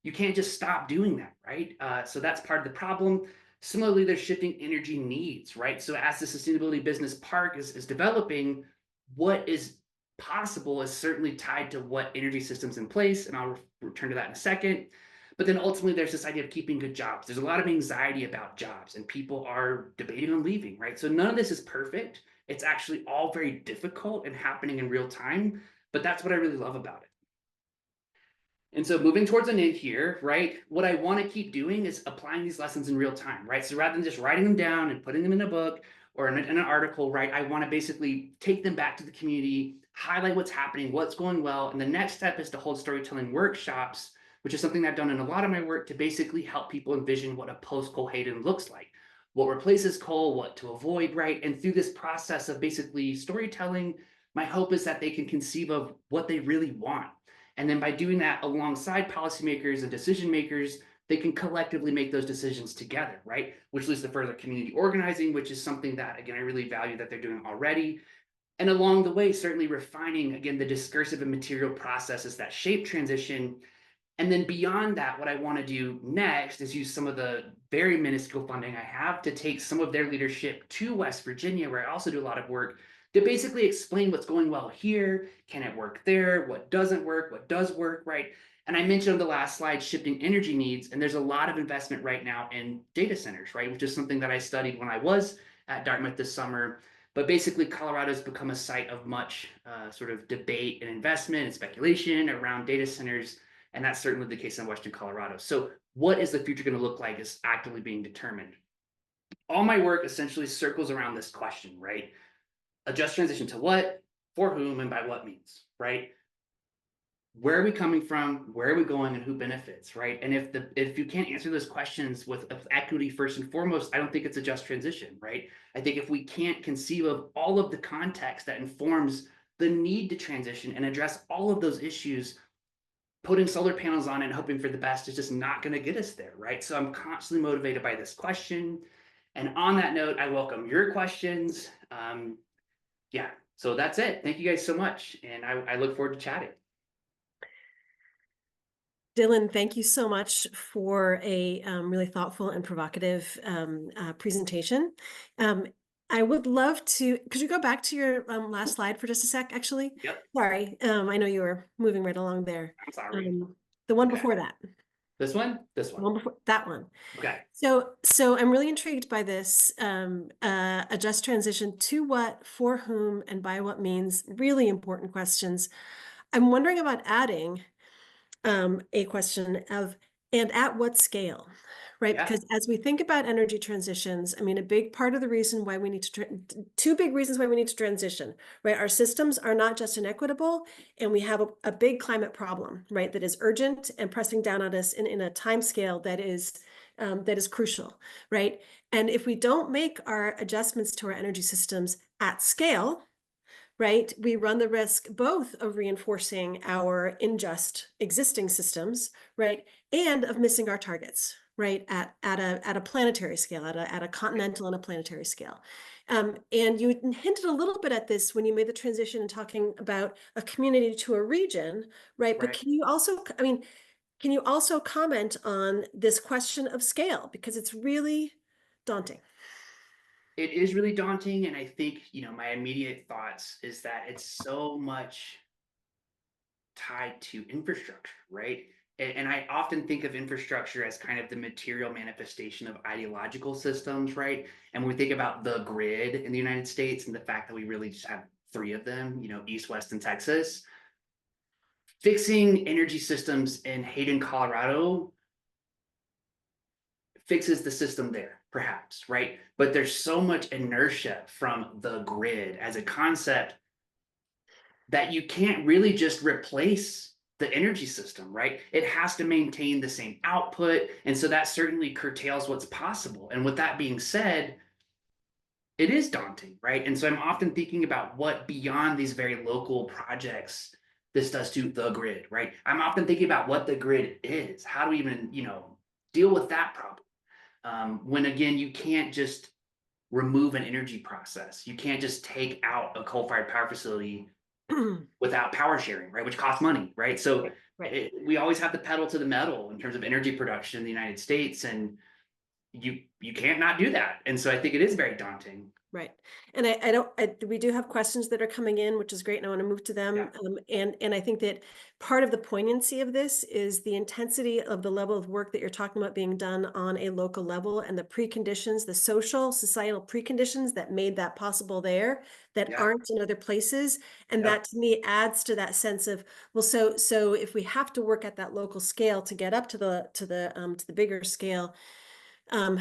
You can't just stop doing that, right? So that's part of the problem. Similarly, there's shifting energy needs, right? So as the sustainability business park is developing, what is possible is certainly tied to what energy systems in place, and I'll return to that in a second. But then ultimately, there's this idea of keeping good jobs. There's a lot of anxiety about jobs, and people are debating on leaving, right? So none of this is perfect. It's actually all very difficult and happening in real time, but that's what I really love about it. And so moving towards an end here, right? What I want to keep doing is applying these lessons in real time, right? So rather than just writing them down and putting them in a book or in an article, right? I want to basically take them back to the community, highlight what's happening, what's going well. And the next step is to hold storytelling workshops, which is something I've done in a lot of my work to basically help people envision what a post-coal Hayden looks like, what replaces coal, what to avoid, right? And through this process of basically storytelling, my hope is that they can conceive of what they really want. And then by doing that alongside policymakers and decision makers, they can collectively make those decisions together, right? Which leads to further community organizing, which is something that, again, I really value that they're doing already. And along the way, certainly refining, again, the discursive and material processes that shape transition. And then beyond that, what I want to do next is use some of the very minuscule funding I have to take some of their leadership to West Virginia, where I also do a lot of work to basically explain what's going well here, can it work there, what doesn't work, what does work, right? And I mentioned on the last slide, shifting energy needs, and there's a lot of investment right now in data centers, right? Which is something that I studied when I was at Dartmouth this summer. But basically, Colorado's become a site of much sort of debate and investment and speculation around data centers, and that's certainly the case in Western Colorado. So what is the future going to look like is actively being determined. All my work essentially circles around this question, right? A just transition to what, for whom, and by what means, right? Where are we coming from? Where are we going, and who benefits, right? And if you can't answer those questions with equity first and foremost, I don't think it's a just transition, right? I think if we can't conceive of all of the context that informs the need to transition and address all of those issues, putting solar panels on and hoping for the best is just not going to get us there, right? So I'm constantly motivated by this question. And on that note, I welcome your questions. Yeah, so that's it. Thank you guys so much. And I look forward to chatting. Dylan, thank you so much for a really thoughtful and provocative presentation. I would love to, could you go back to your last slide for just a sec, actually? Yep. Sorry, I know you were moving right along there. I'm sorry. The one Okay. before that. This one? This one. The one before that one. Okay. So I'm really intrigued by this a just transition to what, for whom, and by what means. Really important questions. I'm wondering about adding a question of, and at what scale, right? Yeah. Because as we think about energy transitions, I mean, a big part of the reason why we need to, two big reasons why we need to transition, right? Our systems are not just inequitable, and we have a big climate problem, right? That is urgent and pressing down on us in a time scale that is crucial, right? And if we don't make our adjustments to our energy systems at scale, right, we run the risk both of reinforcing our unjust existing systems, right, and of missing our targets, right, at a planetary scale, at a continental and a planetary scale. And you hinted a little bit at this when you made the transition and talking about a community to a region, right? But can you also, I mean, can you also comment on this question of scale? Because it's really daunting. It is really daunting. And I think, my immediate thoughts is that it's so much tied to infrastructure, right? And I often think of infrastructure as kind of the material manifestation of ideological systems, right? And when we think about the grid in the United States and the fact that we really just have three of them, East, West, and Texas, fixing energy systems in Hayden, Colorado fixes the system there, perhaps, right? But there's so much inertia from the grid as a concept that you can't really just replace the energy system, right? It has to maintain the same output. And so that certainly curtails what's possible. And with that being said, it is daunting, right? And so I'm often thinking about what beyond these very local projects this does to the grid, right? I'm often thinking about what the grid is. How do we even, deal with that problem? When again, you can't just remove an energy process. You can't just take out a coal-fired power facility without power sharing, right? Which costs money, right? So Right. we always have the pedal to the metal in terms of energy production in the United States, and you can't not do that. And so I think it is very daunting. Right. And I don't, we do have questions that are coming in, which is great. And I want to move to Yeah, them. And I think that part of the poignancy of this is the intensity of the level of work that you're talking about being done on a local level and the preconditions, the social, societal preconditions that made that possible there that yeah, aren't in other places. And yep. that to me adds to that sense of, well, so if we have to work at that local scale to get up to the bigger scale, um,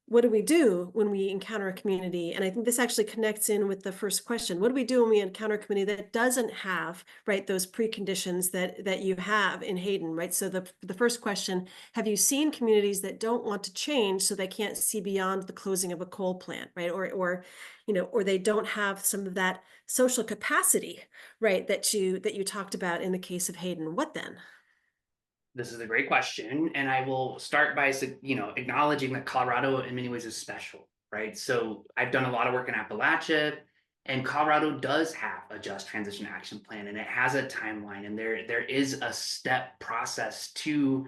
what do we do when we encounter a community? And I think this actually connects in with the first question. What do we do when we encounter a community that doesn't have, right, those preconditions that you have in Hayden, right? So the first question, have you seen communities that don't want to change so they can't see beyond the closing of a coal plant, right? Or they don't have some of that social capacity, right, that you talked about in the case of Hayden. What then? This is a great question, and I will start by acknowledging that Colorado in many ways is special, right? So I've done a lot of work in Appalachia, and Colorado does have a just transition action plan, and it has a timeline, and there is a step process to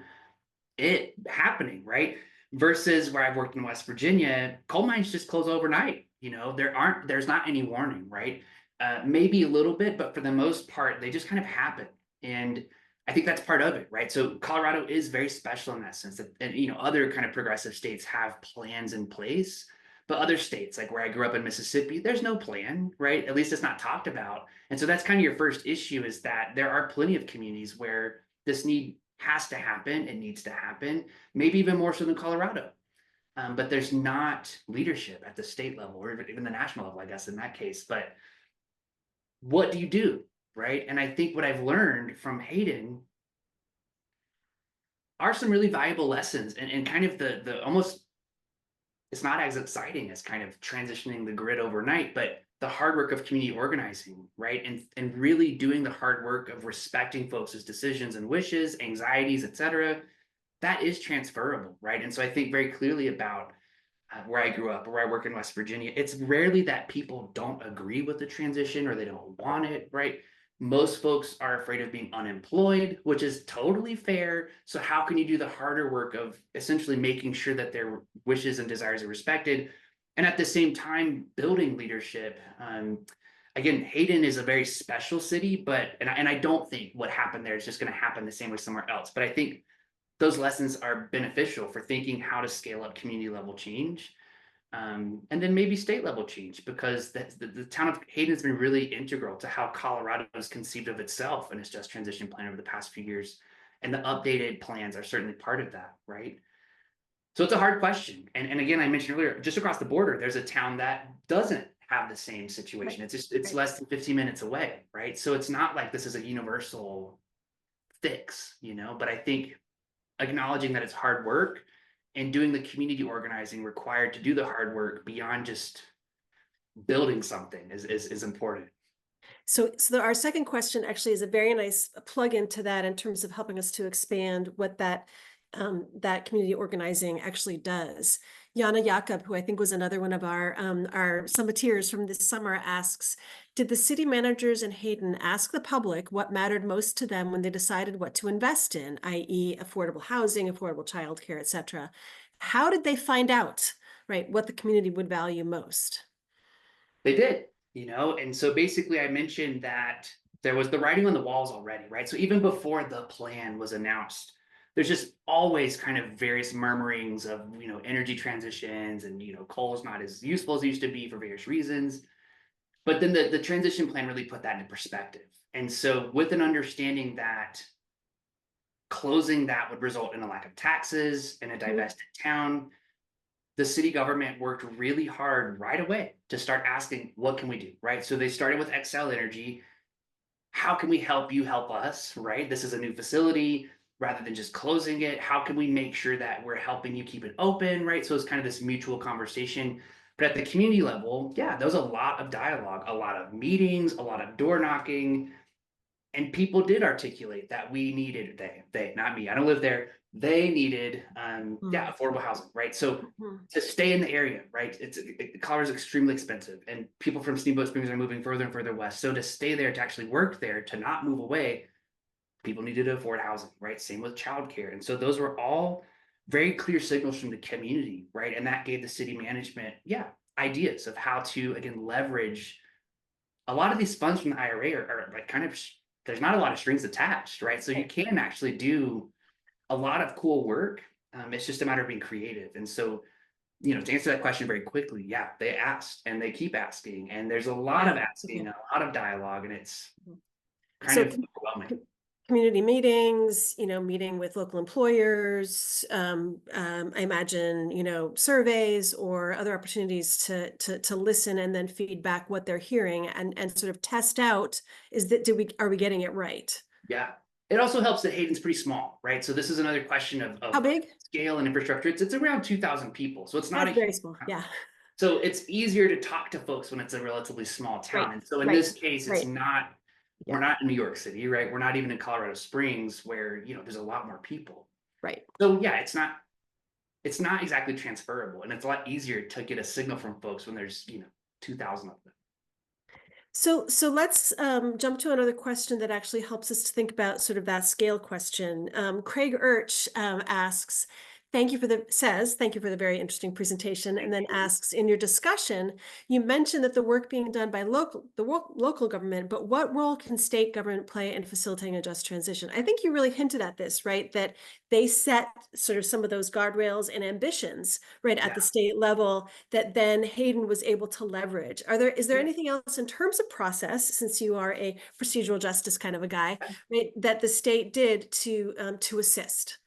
it happening, right? Versus where I've worked in West Virginia, coal mines just close overnight. There's not any warning, right? Maybe a little bit, but for the most part, they just kind of happen. And I think that's part of it, right? So Colorado is very special in that sense that, and other kind of progressive states have plans in place, but other states, like where I grew up in Mississippi, there's no plan, right? At least it's not talked about. And so that's kind of your first issue, is that there are plenty of communities where this need has to happen. It needs to happen, maybe even more so than Colorado. But there's not leadership at the state level or even the national level, I guess, in that case. But what do you do? Right. And I think what I've learned from Hayden are some really valuable lessons, and kind of the almost, it's not as exciting as kind of transitioning the grid overnight, but the hard work of community organizing, right? And really doing the hard work of respecting folks' decisions and wishes, anxieties, et cetera. That is transferable, right? And so I think very clearly about where I grew up, where I work in West Virginia. It's rarely that people don't agree with the transition or they don't want it, right? Most folks are afraid of being unemployed, which is totally fair. So how can you do the harder work of essentially making sure that their wishes and desires are respected, and at the same time building leadership? Again, Hayden is a very special city, but and I don't think what happened there is just going to happen the same way somewhere else. But I think those lessons are beneficial for thinking how to scale up community level change, and then maybe state level change, because the town of Hayden has been really integral to how Colorado has conceived of itself and its just transition plan over the past few years. And the updated plans are certainly part of that, right? So it's a hard question. And again, I mentioned earlier, just across the border, there's a town that doesn't have the same situation. Right. It's Right. less than 15 minutes away, right? So it's not like this is a universal fix, but I think acknowledging that it's hard work and doing the community organizing required to do the hard work beyond just building something is important. So our second question actually is a very nice plug into that in terms of helping us to expand what that community organizing actually does. Yana Jakob, who I think was another one of our summiteers from this summer, asks, did the city managers in Hayden ask the public what mattered most to them when they decided what to invest in, i.e. affordable housing, affordable childcare, et cetera? How did they find out, right, what the community would value most? They did, and so basically I mentioned that there was the writing on the walls already, right? So even before the plan was announced, there's just always kind of various murmurings of, energy transitions, and, coal is not as useful as it used to be for various reasons. But then the transition plan really put that into perspective. And so with an understanding that closing that would result in a lack of taxes and a Mhm. divested town, the city government worked really hard right away to start asking, what can we do, right? So they started with Excel Energy. How can we help you help us, right? This is a new facility. Rather than just closing it, how can we make sure that we're helping you keep it open, right? So it's kind of this mutual conversation. But at the community level, yeah, there was a lot of dialogue, a lot of meetings, a lot of door knocking, and people did articulate that we needed, not me, I don't live there, they needed yeah, Mm. affordable housing, right? So Mhm. to stay in the area, right, Colorado's extremely expensive, and people from Steamboat Springs are moving further and further west. So to stay there, to actually work there, to not move away, people needed to afford housing, right? Same with childcare. And so those were all very clear signals from the community, right? And that gave the city management, yeah, ideas of how to, again, leverage a lot of these funds from the IRA are like kind of, there's not a lot of strings attached, right? So you Right. can actually do a lot of cool work. It's just a matter of being creative. And so, to answer that question very quickly, yeah, they asked and they keep asking. And there's a lot Yeah. of asking, Okay. a lot of dialogue, and it's Mhm. kind So of overwhelming. community meetings, meeting with local employers, I imagine, surveys or other opportunities to listen and then feedback what they're hearing and sort of test out, are we getting it right? Yeah. It also helps that Hayden's pretty small, right? So this is another question How of big? scale and infrastructure. It's around 2,000 people. So it's not That's a huge very small. town. Yeah. So it's easier to talk to folks when it's a relatively small Right. town. And so in Right. this case, it's Right. not, Yeah. we're not in New York City, right? We're not even in Colorado Springs where, there's a lot more people. Right. So yeah, it's not exactly transferable. And it's a lot easier to get a signal from folks when there's, 2,000 of them. So let's jump to another question that actually helps us to think about sort of that scale question. Craig Urch thank you for the very interesting presentation, and Thank then you. asks, in your discussion, you mentioned that the work being done by local government, but what role can state government play in facilitating a just transition? I think you really hinted at this, right? That they set sort of some of those guardrails and ambitions, right, at Yeah. the state level that then Hayden was able to leverage. Is there Yeah. anything else in terms of process, since you are a procedural justice kind of a guy, right, that the state did to assist?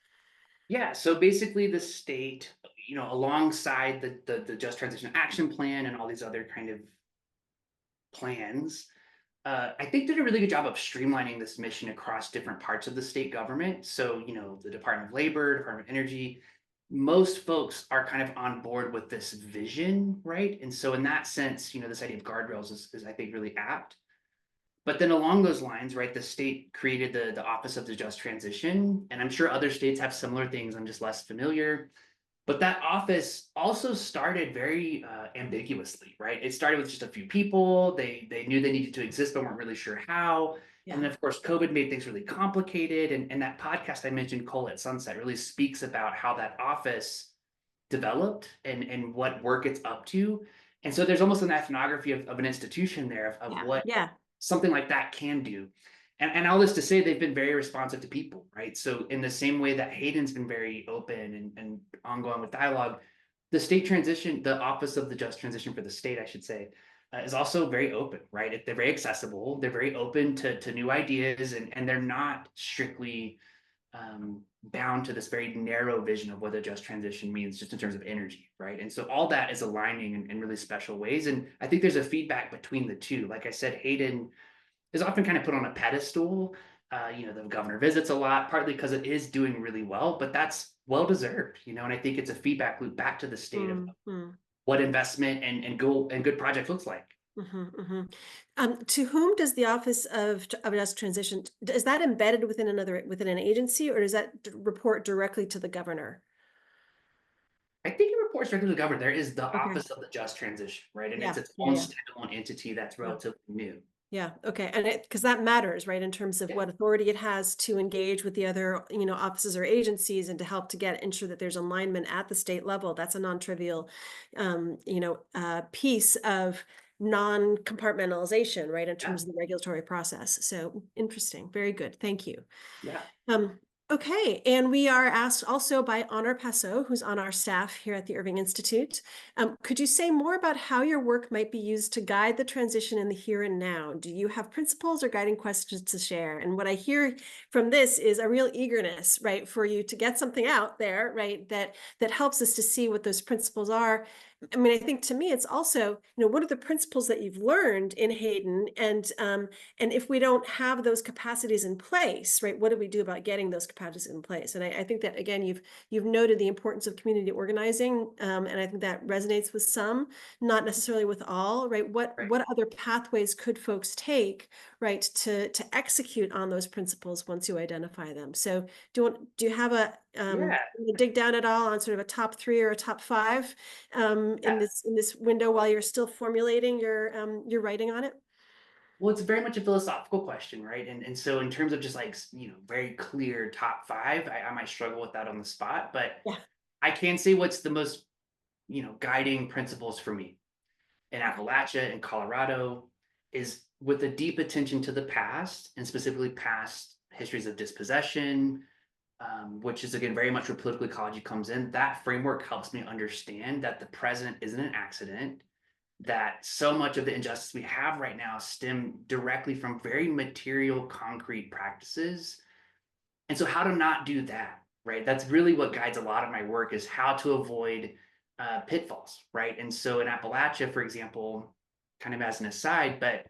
Yeah, so basically the state, alongside the Just Transition Action Plan and all these other kind of plans, I think did a really good job of streamlining this mission across different parts of the state government. So, the Department of Labor, Department of Energy, most folks are kind of on board with this vision, right? And so in that sense, this idea of guardrails is I think really apt. But then along those lines, right, the state created the Office of the Just Transition, and I'm sure other states have similar things. I'm just less familiar. But that office also started very ambiguously, right? It started with just a few people. They knew they needed to exist, but weren't really sure how. And Yeah. then, of course, COVID made things really complicated. And that podcast I mentioned, Coal at Sunset, really speaks about how that office developed and what work it's up to. And so there's almost an ethnography of an institution there of Yeah. what Yeah. something like that can do. And all this to say, they've been very responsive to people, right? So in the same way that Hayden's been very open and ongoing with dialogue, the Office of the Just Transition for the state, I should say, is also very open, right? They're very accessible. They're very open to new ideas, and they're not strictly bound to this very narrow vision of what a just transition means, just in terms of energy, right? And so all that is aligning in really special ways. And I think there's a feedback between the two. Like I said, Hayden is often kind of put on a pedestal. The governor visits a lot, partly because it is doing really well, but that's well deserved, and I think it's a feedback loop back to the state of Mm-hmm. what investment and good project looks like. Mm-hmm. To whom does the Office of Just Transition, is that embedded within an agency, or does that report directly to the governor? I think it reports directly to the governor. There is the Okay. Office of the Just Transition, right? And it's Yeah. its Yeah. own Yeah. standalone entity that's Yeah. relatively new. Yeah, okay, and because that matters, right, in terms of Yeah. what authority it has to engage with the other, offices or agencies, and to help to ensure that there's alignment at the state level. That's a non-trivial, piece of non-compartmentalization, right, in Yeah. terms of the regulatory process. So interesting, very good, thank you. Yeah. Um, okay, and we are asked also by Honor Passo, who's on our staff here at the Irving Institute. Could you say more about how your work might be used to guide the transition in the here and now? Do you have principles or guiding questions to share? And what I hear from this is a real eagerness, right, for you to get something out there, right, that helps us to see what those principles are, I mean, I think to me, it's also, what are the principles that you've learned in Hayden, and if we don't have those capacities in place, right, what do we do about getting those capacities in place? And I think that again, you've noted the importance of community organizing, and I think that resonates with some, not necessarily with all, right? Right. What other pathways could folks take, right, to execute on those principles once you identify them? So do you have a Yeah. dig down at all on sort of a top three or a top five Yeah. in this window while you're still formulating your writing on it? Well, it's very much a philosophical question, right? And so in terms of just like, very clear top five, I might struggle with that on the spot, but Yeah. I can say what's the most, guiding principles for me in Okay. Appalachia and Colorado is with a deep attention to the past and specifically past histories of dispossession, which is again very much where political ecology comes in. That framework helps me understand that the present isn't an accident, that so much of the injustice we have right now stem directly from very material, concrete practices. And so how to not do that, right? That's really what guides a lot of my work is how to avoid pitfalls, right? And so in Appalachia, for example, kind of as an aside, but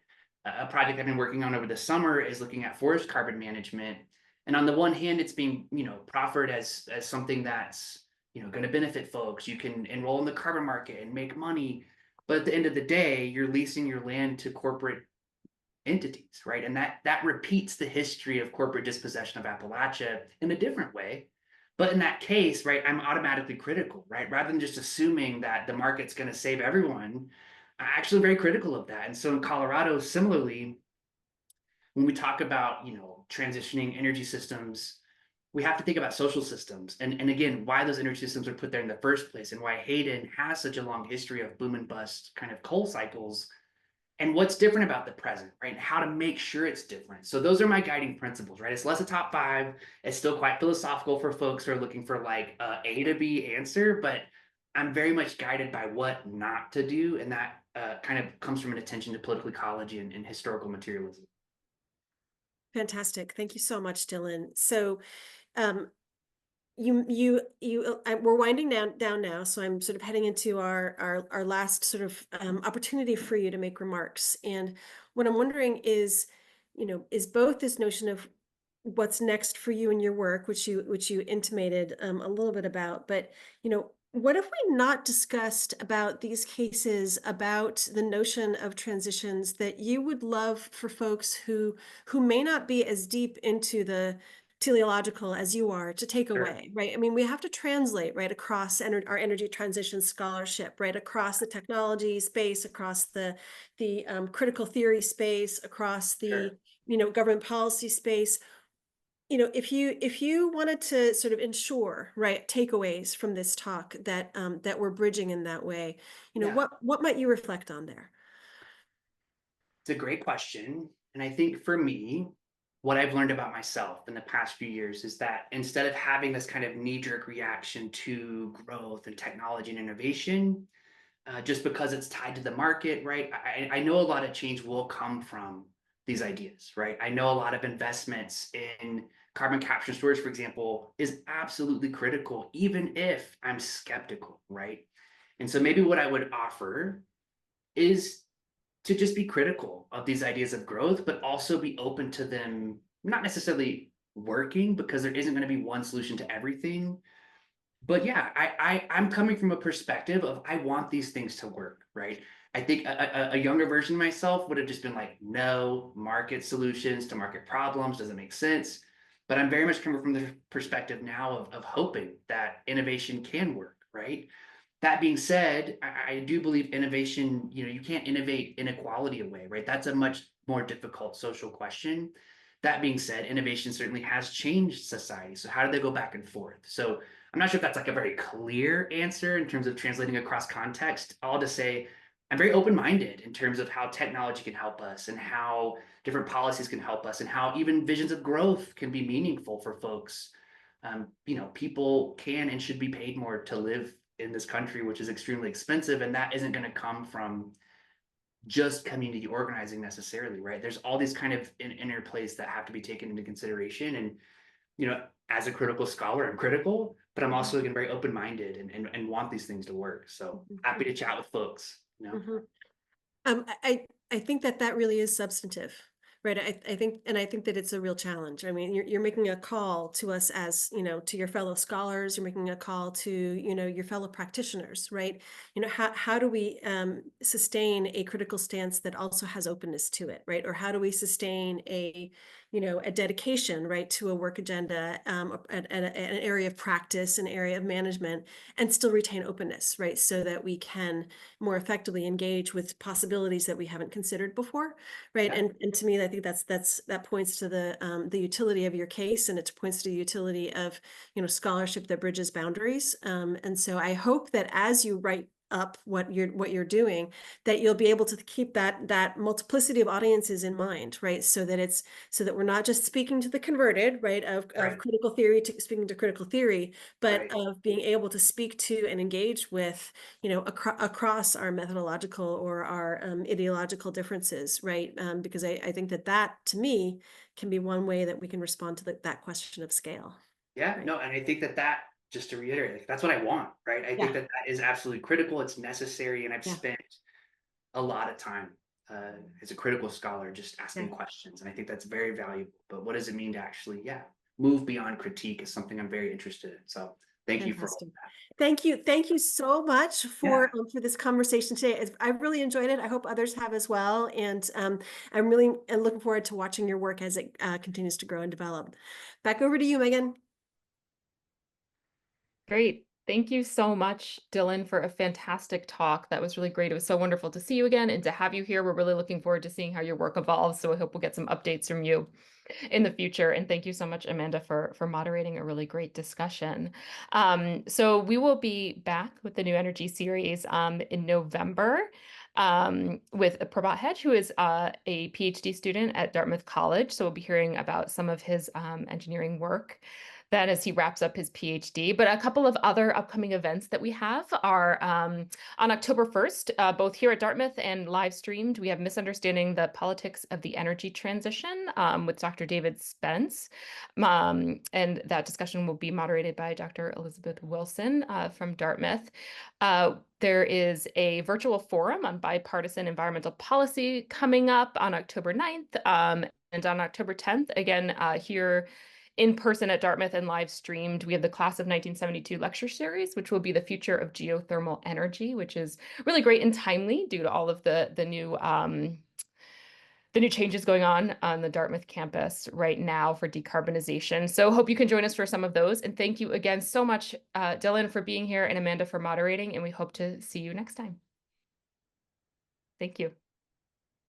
a project I've been working on over the summer is looking at forest carbon management. And on the one hand, it's being, proffered as something that's, going to benefit folks. You can enroll in the carbon market and make money. But at the end of the day, you're leasing your land to corporate entities, right? And that repeats the history of corporate dispossession of Appalachia in a different way. But in that case, right, I'm automatically critical, right? Rather than just assuming that the market's going to save everyone, I'm actually very critical of that. And so in Colorado, similarly, when we talk about, transitioning energy systems, we have to think about social systems and again, why those energy systems are put there in the first place and why Hayden has such a long history of boom and bust kind of coal cycles and what's different about the present, right? And how to make sure it's different. So those are my guiding principles, right? It's less a top five. It's still quite philosophical for folks who are looking for like A to B answer, but I'm very much guided by what not to do. And that kind of comes from an attention to political ecology and historical materialism. Fantastic. Thank you so much, Dylan. So, um, we're winding down now, so I'm sort of heading into our last sort of opportunity for you to make remarks. And what I'm wondering is, is both this notion of what's next for you in your work, which you intimated a little bit about, but what have we not discussed about these cases, about the notion of transitions that you would love for folks who may not be as deep into the teleological as you are to take Sure, away, right? I mean, we have to translate, right, across our energy transition scholarship, right, across the technology space, across the critical theory space, across the sure. government policy space. If you wanted to sort of ensure, right, takeaways from this talk that we're bridging in that way, Yeah, what might you reflect on there? it's a great question. And I think for me, what I've learned about myself in the past few years is that instead of having this kind of knee jerk reaction to growth and technology and innovation, just because it's tied to the market, right? I know a lot of change will come from these ideas, right? I know a lot of investments in carbon capture and storage, for example, is absolutely critical, even if I'm skeptical, right? And so maybe what I would offer is to just be critical of these ideas of growth, but also be open to them not necessarily working because there isn't going to be one solution to everything, but yeah, I'm coming from a perspective of I want these things to work, right? I think a younger version of myself would have just been like, no, market solutions to market problems doesn't make sense. But I'm very much coming from the perspective now of hoping that innovation can work, right? That being said, I do believe innovation, you can't innovate inequality away, right? That's a much more difficult social question. That being said, innovation certainly has changed society. So how do they go back and forth? So I'm not sure if that's like a very clear answer in terms of translating across context. I'll just say I'm very open-minded in terms of how technology can help us and how different policies can help us and how even visions of growth can be meaningful for folks. People can and should be paid more to live in this country, which is extremely expensive, and that isn't going to come from just community organizing necessarily, right? There's all these kind of interplays that have to be taken into consideration, and as a critical scholar, I'm critical, but I'm Mhm. also again very open-minded and want these things to work. So happy to chat with folks. Mhm. I think that that really is substantive, right? I think that it's a real challenge. I mean, you're making a call to us as, to your fellow scholars, you're making a call to, your fellow practitioners, right? How do we sustain a critical stance that also has openness to it, right? Or how do we sustain a dedication, right, to a work agenda, an area of practice, an area of management, and still retain openness, right? So that we can more effectively engage with possibilities that we haven't considered before, right? Yeah. And to me, I think that points to the utility of your case, and it points to the utility of scholarship that bridges boundaries. And so I hope that as you write up what you're doing, that you'll be able to keep that multiplicity of audiences in mind, right? So that we're not just speaking to the converted, right, of Right. critical theory to speaking to critical theory, but Right. of being able to speak to and engage with across our methodological or our ideological differences, right? Because I think that to me can be one way that we can respond to that question of scale, Yeah, right? no, and I think that just to reiterate, like, that's what I want, right? I think Yeah, that is absolutely critical. It's necessary, and I've yeah, spent a lot of time as a critical scholar just yeah. asking questions, and I think that's very valuable. But what does it mean to actually, yeah, move beyond critique is something I'm very interested in. So thank you for all Fantastic. of that. Thank you so much Yeah, for this conversation today. I've really enjoyed it. I hope others have as well. And I'm really looking forward to watching your work as it continues to grow and develop. Back over to you, Megan. Great. Thank you so much, Dylan, for a fantastic talk. That was really great. It was so wonderful to see you again and to have you here. We're really looking forward to seeing how your work evolves. So I hope we'll get some updates from you in the future. And thank you so much, Amanda, for moderating a really great discussion. So we will be back with the New Energy series in November with Prabhat Hedge, who is a PhD student at Dartmouth College. So we'll be hearing about some of his engineering work then as he wraps up his PhD. But a couple of other upcoming events that we have are on October 1st, both here at Dartmouth and live streamed. We have Misunderstanding the Politics of the Energy Transition with Dr. David Spence. And that discussion will be moderated by Dr. Elizabeth Wilson from Dartmouth. There is a virtual forum on bipartisan environmental policy coming up on October 9th. And on October 10th, again, here in person at Dartmouth and live streamed, we have the Class of 1972 lecture series, which will be the future of geothermal energy, which is really great and timely due to all of the new changes going on the Dartmouth campus right now for decarbonization. So hope you can join us for some of those. And thank you again so much, Dylan, for being here and Amanda for moderating. And we hope to see you next time. Thank you.